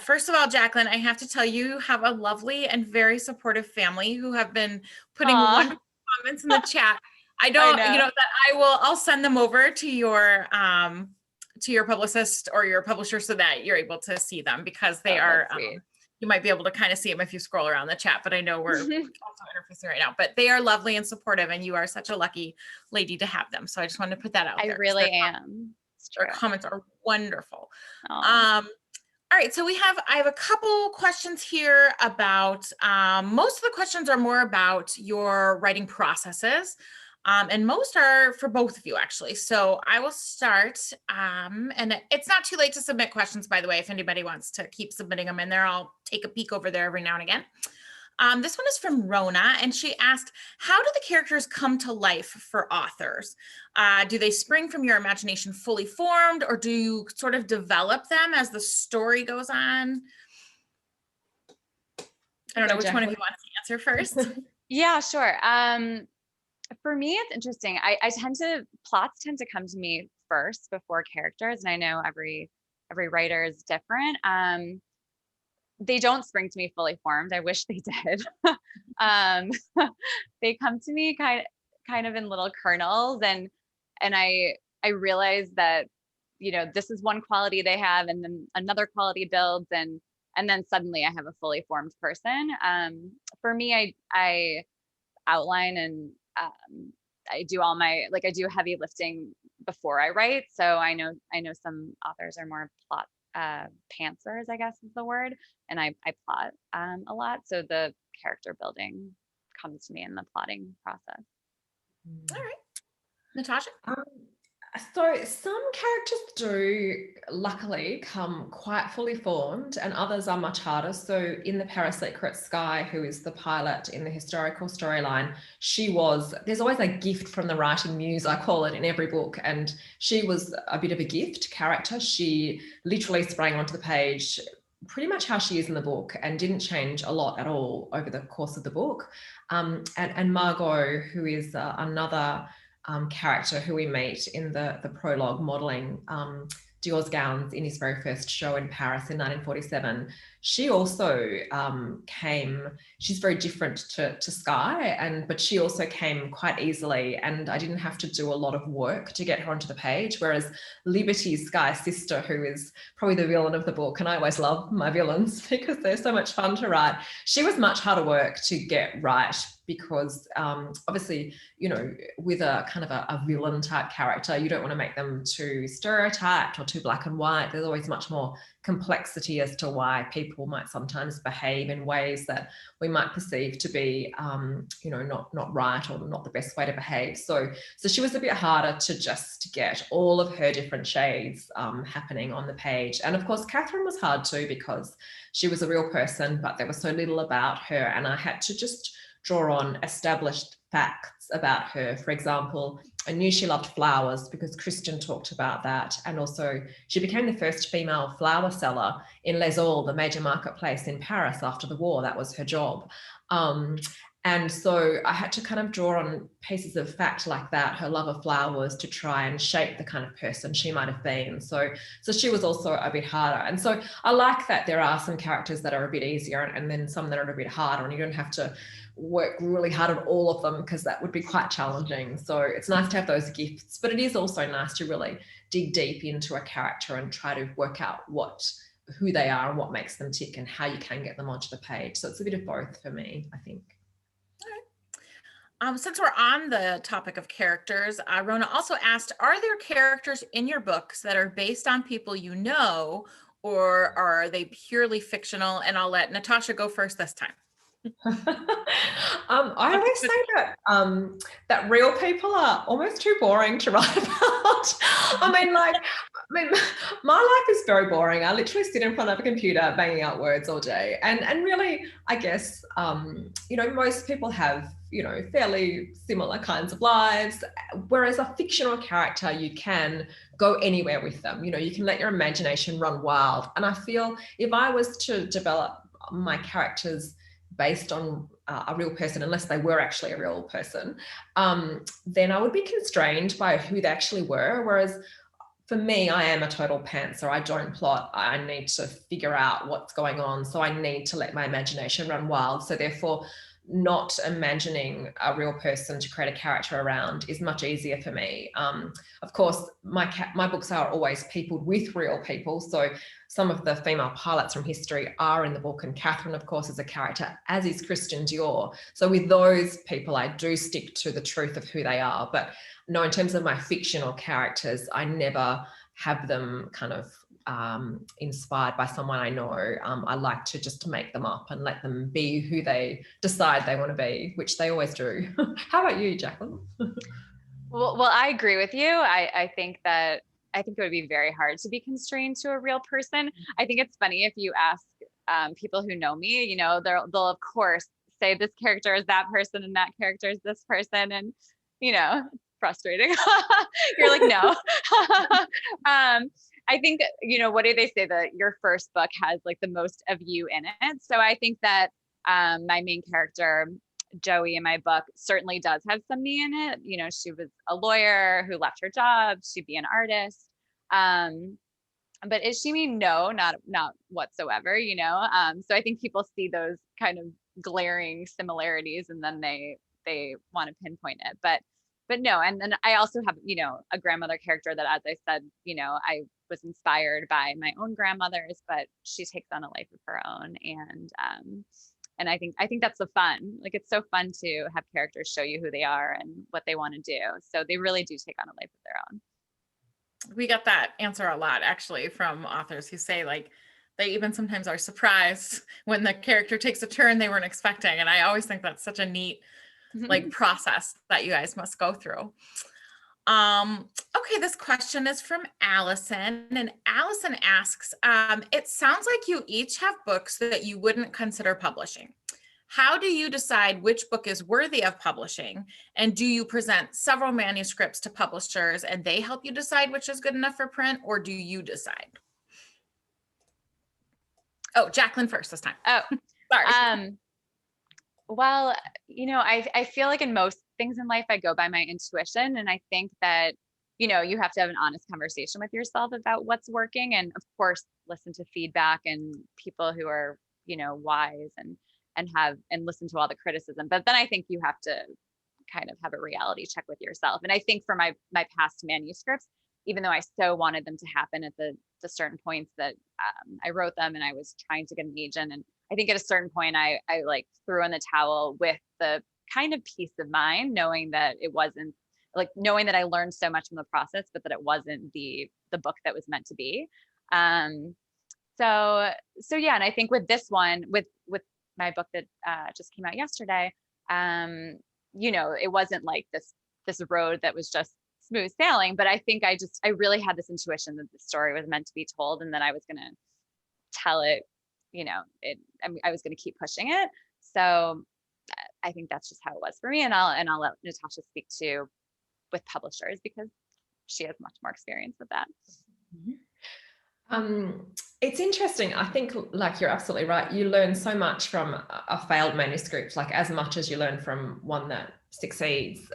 First of all, Jaclyn, I have to tell you have a lovely and very supportive family who have been putting wonderful comments in the chat. I don't, you know, that I'll send them over to your publicist or your publisher so that you're able to see them, because they are, you might be able to kind of see them if you scroll around the chat, but I know we're also interfacing right now, but they are lovely and supportive, and you are such a lucky lady to have them. So I just wanted to put that out there. I really am. Their comments are wonderful. All right, so I have a couple questions here about, most of the questions are more about your writing processes. And most are for both of you, actually. So I will start, and it's not too late to submit questions, by the way, if anybody wants to keep submitting them in there. I'll take a peek over there every now and again. This one is from Rona, and she asked, how do the characters come to life for authors? Do they spring from your imagination fully formed, or do you sort of develop them as the story goes on? I don't know which one of you wants to answer first. Yeah, sure. For me, it's interesting. Plots tend to come to me first before characters, and I know every writer is different. They don't spring to me fully formed. I wish they did. They come to me kind of in little kernels, and I realize that, you know, this is one quality they have, and then another quality builds, and then suddenly I have a fully formed person. For me, I outline, and I do I do heavy lifting before I write. So I know some authors are more plot pantsers, I guess is the word, and I plot a lot. So the character building comes to me in the plotting process. All right, Natasha. So some characters do luckily come quite fully formed, and others are much harder. So in the Parasecret, Sky, who is the pilot in the historical storyline, there's always a gift from the writing muse, I call it, in every book. And she was a bit of a gift character. She literally sprang onto the page pretty much how she is in the book and didn't change a lot at all over the course of the book. And Margot, who is another character who we meet in the prologue, modeling Dior's gowns in his very first show in Paris in 1947. she also she's very different to Skye, but she also came quite easily, and I didn't have to do a lot of work to get her onto the page, whereas Liberty, Skye's sister, who is probably the villain of the book, and I always love my villains because they're so much fun to write, she was much harder work to get right, because obviously, you know, with a kind of a villain type character, you don't want to make them too stereotyped or too black and white. There's always much more complexity as to why people might sometimes behave in ways that we might perceive to be, you know, not right or not the best way to behave. So she was a bit harder to just get all of her different shades happening on the page. And of course, Catherine was hard too, because she was a real person, but there was so little about her, and I had to just draw on established facts about her. For example, I knew she loved flowers because Christian talked about that. And also she became the first female flower seller in Les Halles, the major marketplace in Paris after the war. That was her job. And so I had to kind of draw on pieces of fact like that, her love of flowers, to try and shape the kind of person she might have been. So she was also a bit harder. And so I like that there are some characters that are a bit easier and then some that are a bit harder, and you don't have to work really hard on all of them, because that would be quite challenging. So it's nice to have those gifts, but it is also nice to really dig deep into a character and try to work out who they are and what makes them tick and how you can get them onto the page. So it's a bit of both for me, I think. Since we're on the topic of characters, Rona also asked, are there characters in your books that are based on people you know, or are they purely fictional? And I'll let Natasha go first this time. I always say that real people are almost too boring to write about. I mean, my life is very boring. I literally sit in front of a computer banging out words all day. And really, I guess, you know, most people have, you know, fairly similar kinds of lives, whereas a fictional character, you can go anywhere with them. You know, you can let your imagination run wild. And I feel if I was to develop my characters based on a real person, unless they were actually a real person, then I would be constrained by who they actually were. Whereas for me, I am a total pantser. I don't plot. I need to figure out what's going on. So I need to let my imagination run wild. So therefore, not imagining a real person to create a character around is much easier for me. Of course, my books are always peopled with real people. So some of the female pilots from history are in the book, and Catherine, of course, is a character, as is Christian Dior. So with those people, I do stick to the truth of who they are. But no, in terms of my fictional characters, I never have them kind of inspired by someone I know. I like to just make them up and let them be who they decide they want to be, which they always do. How about you, Jaclyn? Well, I agree with you. I think it would be very hard to be constrained to a real person. I think it's funny if you ask people who know me, you know, they'll of course say this character is that person and that character is this person, and you know, frustrating. You're like, no. I think, you know, what do they say, that your first book has like the most of you in it. So I think that my main character, Joey, in my book certainly does have some me in it. You know, she was a lawyer who left her job to be an artist. But is she me? No, not whatsoever, you know? So I think people see those kind of glaring similarities and then they want to pinpoint it. But no, and then I also have, you know, a grandmother character that, as I said, you know, I was inspired by my own grandmothers, but she takes on a life of her own. And I think that's the fun. Like, it's so fun to have characters show you who they are and what they want to do. So they really do take on a life of their own. We get that answer a lot, actually, from authors who say, like, they even sometimes are surprised when the character takes a turn they weren't expecting. And I always think that's such a neat like process that you guys must go through. Okay, this question is from Allison, and Allison asks, it sounds like you each have books that you wouldn't consider publishing. How do you decide which book is worthy of publishing? And do you present several manuscripts to publishers and they help you decide which is good enough for print, or do you decide? Oh, Jaclyn first this time. Oh, sorry. Well, you know, I feel like in most things in life, I go by my intuition. And I think that, you know, you have to have an honest conversation with yourself about what's working. And of course, listen to feedback and people who are, you know, wise and listen to all the criticism. But then I think you have to kind of have a reality check with yourself. And I think for my past manuscripts, even though I so wanted them to happen at the certain points that I wrote them, and I was trying to get an agent, and I think at a certain point I like threw in the towel with the kind of peace of mind, knowing that it wasn't like, knowing that I learned so much from the process, but that it wasn't the book that was meant to be. So yeah, and I think with this one, with my book that just came out yesterday, you know, it wasn't like this road that was just smooth sailing, but I think I really had this intuition that the story was meant to be told, and that I was going to tell it, you know, I was going to keep pushing it. So I think that's just how it was for me. And I'll let Natasha speak to with publishers, because she has much more experience with that. It's interesting. I think, like, you're absolutely right. You learn so much from a failed manuscript, like as much as you learn from one that succeeds.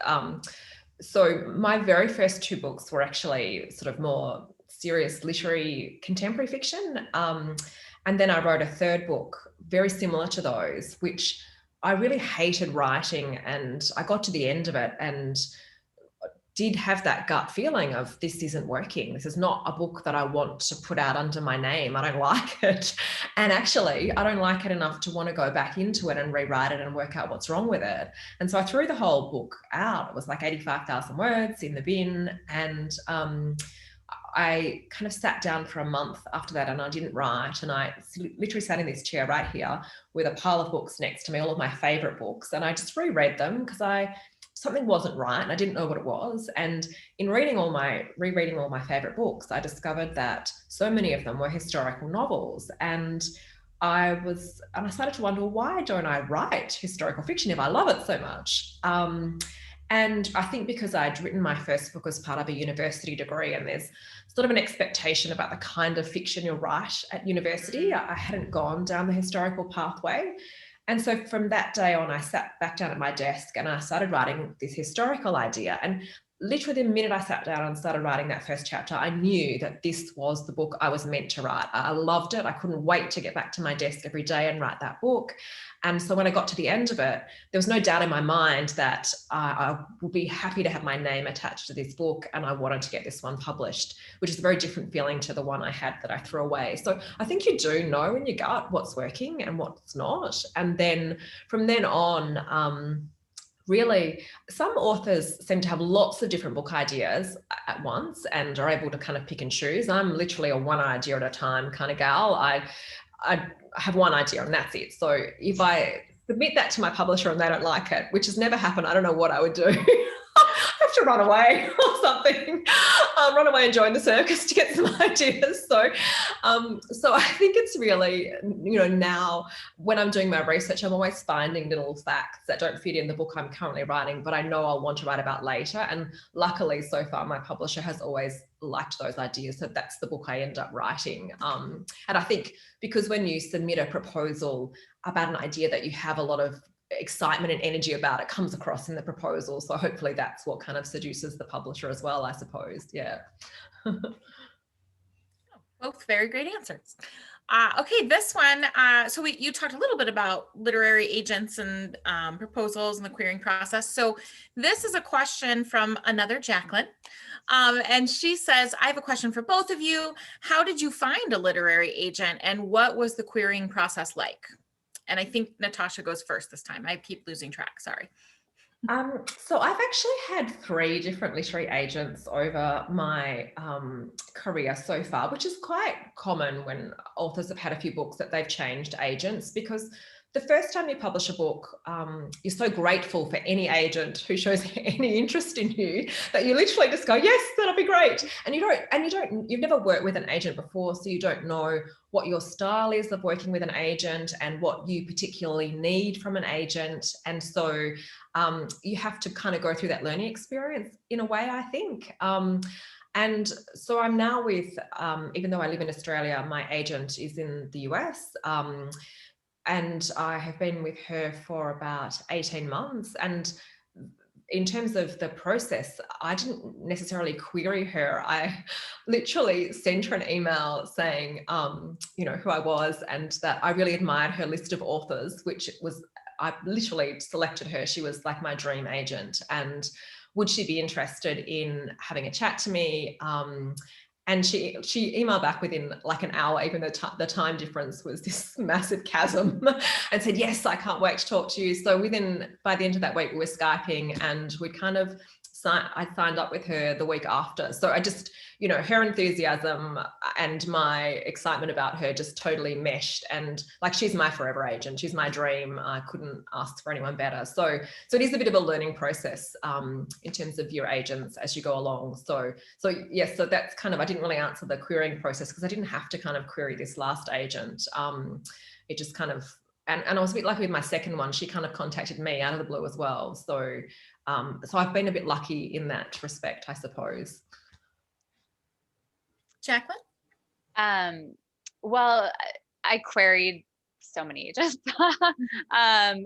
So my very first two books were actually sort of more serious literary contemporary fiction. And then I wrote a third book very similar to those, which I really hated writing. And I got to the end of it and did have that gut feeling of, this isn't working. This is not a book that I want to put out under my name. I don't like it. And actually, I don't like it enough to want to go back into it and rewrite it and work out what's wrong with it. And so I threw the whole book out. It was like 85,000 words in the bin. And I kind of sat down for a month after that, and I didn't write. And I literally sat in this chair right here with a pile of books next to me, all of my favorite books. And I just reread them because something wasn't right and I didn't know what it was. And in rereading all my favorite books, I discovered that so many of them were historical novels. And I started to wonder, well, why don't I write historical fiction if I love it so much? And I think because I'd written my first book as part of a university degree, and there's sort of an expectation about the kind of fiction you'll write at university, I hadn't gone down the historical pathway. And so from that day on, I sat back down at my desk and I started writing this historical idea. And literally the minute I sat down and started writing that first chapter, I knew that this was the book I was meant to write. I loved it. I couldn't wait to get back to my desk every day and write that book. And so when I got to the end of it, there was no doubt in my mind that I would be happy to have my name attached to this book, and I wanted to get this one published, which is a very different feeling to the one I had that I threw away. So I think you do know in your gut what's working and what's not. And then from then on, really, some authors seem to have lots of different book ideas at once and are able to kind of pick and choose. I'm literally a one idea at a time kind of gal. I have one idea and that's it. So if I submit that to my publisher and they don't like it, which has never happened, I don't know what I would do. I have to run away or something, run away and join the circus to get some ideas. So I think it's really, now when I'm doing my research, I'm always finding little facts that don't fit in the book I'm currently writing, but I know I'll want to write about later. And luckily, so far, my publisher has always liked those ideas. So that's the book I end up writing. And I think because when you submit a proposal about an idea that you have a lot of excitement and energy about, it comes across in the proposal. So hopefully that's what kind of seduces the publisher as well, I suppose. Yeah. Both very great answers. Okay, this one, so you talked a little bit about literary agents and proposals and the querying process. So this is a question from another Jaclyn. And she says, I have a question for both of you. How did you find a literary agent and what was the querying process like? And I think Natasha goes first this time. I keep losing track, sorry. So I've actually had 3 different literary agents over my career so far, which is quite common when authors have had a few books that they've changed agents, because the first time you publish a book, you're so grateful for any agent who shows any interest in you that you literally just go, yes, that'll be great. And you've never worked with an agent before, so you don't know what your style is of working with an agent and what you particularly need from an agent. And so you have to kind of go through that learning experience in a way, I think. And so I'm now with, even though I live in Australia, my agent is in the US. And I have been with her for about 18 months. And in terms of the process, I didn't necessarily query her. I literally sent her an email saying, you know, who I was and that I really admired her list of authors, which was, I literally selected her. She was like my dream agent, and would she be interested in having a chat to me? And she emailed back within like an hour, even though the time difference was this massive chasm, and said, yes, I can't wait to talk to you. So by the end of that week, we were Skyping, and we kind of, I signed up with her the week after. So I just, you know, her enthusiasm and my excitement about her just totally meshed. And like, she's my forever agent. She's my dream. I couldn't ask for anyone better. So it is a bit of a learning process in terms of your agents as you go along. So yes, so that's kind of, I didn't really answer the querying process because I didn't have to kind of query this last agent. It just kind of, and I was a bit lucky with my second one. She kind of contacted me out of the blue as well. So I've been a bit lucky in that respect, I suppose. Jaclyn? Well, I queried so many agents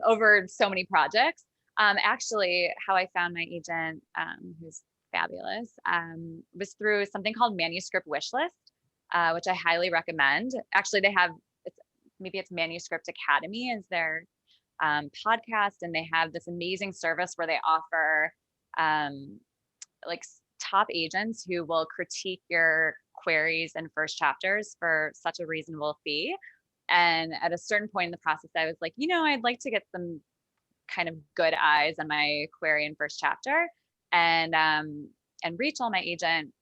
over so many projects. Actually, how I found my agent, who's fabulous, was through something called Manuscript Wishlist, which I highly recommend. Actually, they have, maybe it's Manuscript Academy is their podcast, and they have this amazing service where they offer like top agents who will critique your queries and first chapters for such a reasonable fee. And at a certain point in the process, I was like, you know, I'd like to get some kind of good eyes on my query and first chapter, and Rachel, my agent,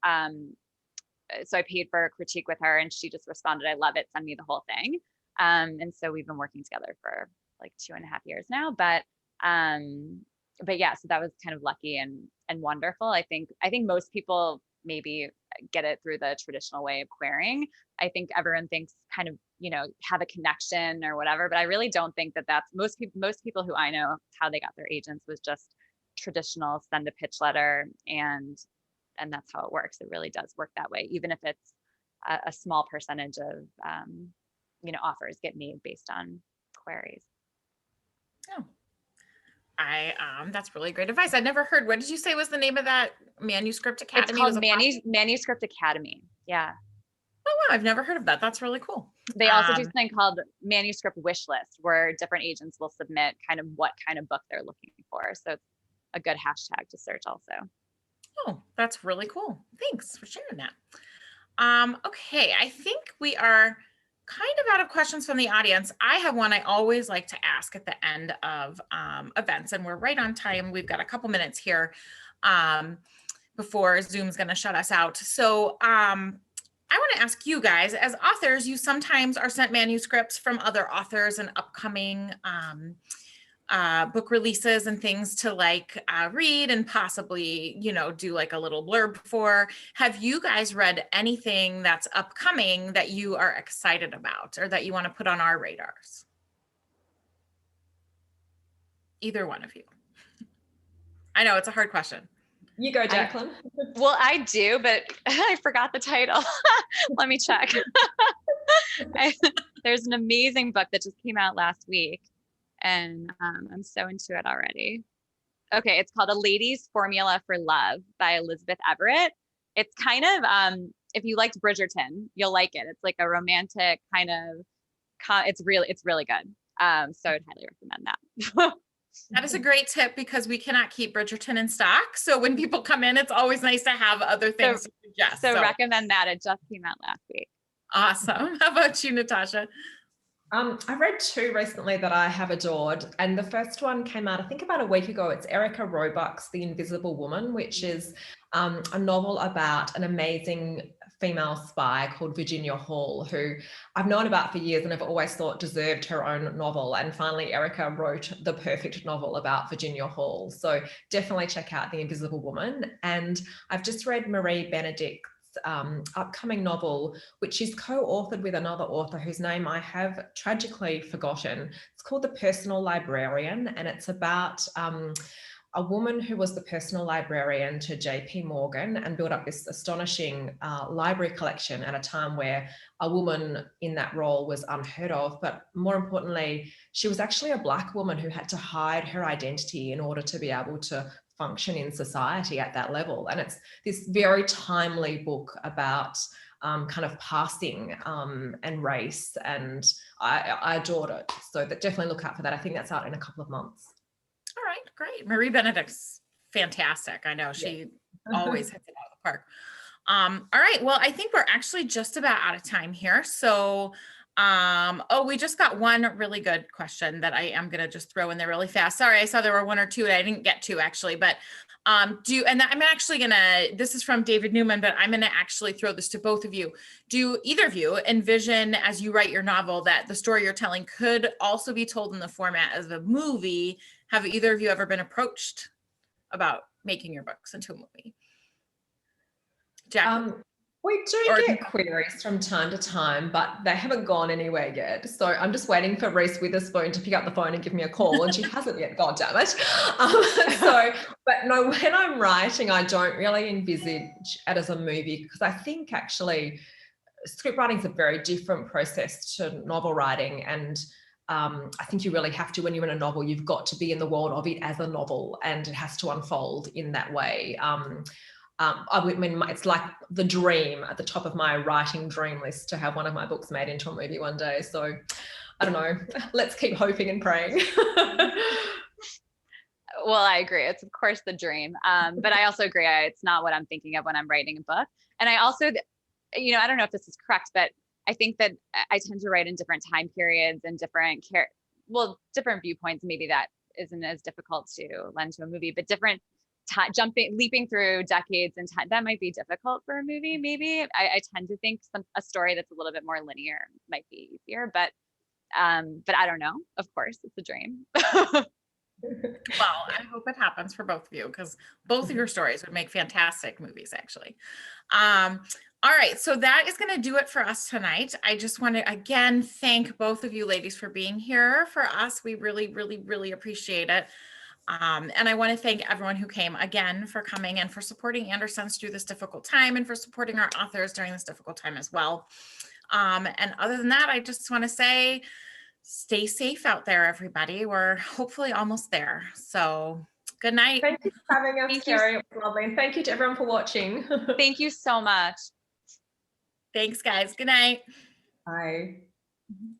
so I paid for a critique with her, and she just responded, I love it, send me the whole thing. And so we've been working together for like 2.5 years now, but yeah, so that was kind of lucky and wonderful. I think most people maybe get it through the traditional way of querying. I think everyone thinks kind of, you know, have a connection or whatever, but I really don't think that that's most people who I know, how they got their agents was just traditional, send a pitch letter, and that's how it works. It really does work that way, even if it's a small percentage of you know, offers get made based on queries. Oh, that's really great advice. I'd never heard. What did you say was the name of that Manuscript Academy? It's called Manuscript Academy. Yeah. Oh, wow. I've never heard of that. That's really cool. They also do something called Manuscript Wishlist, where different agents will submit kind of what kind of book they're looking for. So it's a good hashtag to search also. Oh, that's really cool. Thanks for sharing that. Okay, I think we are kind of out of questions from the audience. I have one I always like to ask at the end of events, and we're right on time. We've got a couple minutes here before Zoom's going to shut us out. So I want to ask you guys, as authors, you sometimes are sent manuscripts from other authors and upcoming book releases and things to like read and possibly, you know, do like a little blurb for. Have you guys read anything that's upcoming that you are excited about or that you want to put on our radars? Either one of you. I know it's a hard question. You go, Jaclyn. Well, I do, but I forgot the title. Let me check. There's an amazing book that just came out last week, and I'm so into it already. Okay, it's called A Lady's Formula for Love by Elizabeth Everett. It's kind of, if you liked Bridgerton, you'll like it. It's like a romantic kind of, it's really good. So I'd highly recommend that. That is a great tip because we cannot keep Bridgerton in stock. So when people come in, it's always nice to have other things to suggest. So recommend that. It just came out last week. Awesome. How about you, Natasha? I read 2 recently that I have adored, and the first one came out, I think, about a week ago. It's Erica Roebuck's The Invisible Woman, which is a novel about an amazing female spy called Virginia Hall, who I've known about for years and I've always thought deserved her own novel. And finally, Erica wrote the perfect novel about Virginia Hall. So definitely check out The Invisible Woman. And I've just read Marie Benedict's upcoming novel, which is co-authored with another author whose name I have tragically forgotten. It's called The Personal Librarian, and it's about a woman who was the personal librarian to JP Morgan and built up this astonishing library collection at a time where a woman in that role was unheard of. But more importantly, she was actually a Black woman who had to hide her identity in order to be able to function in society at that level. And it's this very timely book about kind of passing and race, and I adored it. So that definitely look out for that. I think that's out in a couple of months. All right, great. Marie Benedict's fantastic. I know she always hits it out of the park. All right, well, I think we're actually just about out of time here. So, oh, we just got one really good question that I am going to just throw in there really fast. Sorry, I saw there were one or two that I didn't get to actually, but and I'm actually this is from David Newman, but I'm going to actually throw this to both of you. Do either of you envision, as you write your novel, that the story you're telling could also be told in the format of a movie? Have either of you ever been approached about making your books into a movie? Jaclyn? We do get queries from time to time, but they haven't gone anywhere yet. So I'm just waiting for Reese Witherspoon to pick up the phone and give me a call, and she hasn't yet. God damn it! But no, when I'm writing, I don't really envisage it as a movie, because I think actually script writing is a very different process to novel writing, and I think you really have to, when you're in a novel, you've got to be in the world of it as a novel, and it has to unfold in that way. I mean, it's like the dream at the top of my writing dream list to have one of my books made into a movie one day. So I don't know, let's keep hoping and praying. Well, I agree. It's of course the dream. But I also agree. It's not what I'm thinking of when I'm writing a book. And I also, I don't know if this is correct, but I think that I tend to write in different time periods and different viewpoints. Maybe that isn't as difficult to lend to a movie, but different leaping through decades and time, that might be difficult for a movie. Maybe I tend to think a story that's a little bit more linear might be easier, but I don't know. Of course, it's a dream. Well, I hope it happens for both of you, because both of your stories would make fantastic movies, actually. All right, so that is going to do it for us tonight. I just want to again thank both of you ladies for being here for us. We really, really, really appreciate it. And I want to thank everyone who came again for coming and for supporting Andersons through this difficult time, and for supporting our authors during this difficult time as well. And other than that, I just want to say, stay safe out there, everybody. We're hopefully almost there. So good night. Thank you for having us, Carrie. It was lovely. And thank you to everyone for watching. Thank you so much. Thanks, guys. Good night. Bye. Mm-hmm.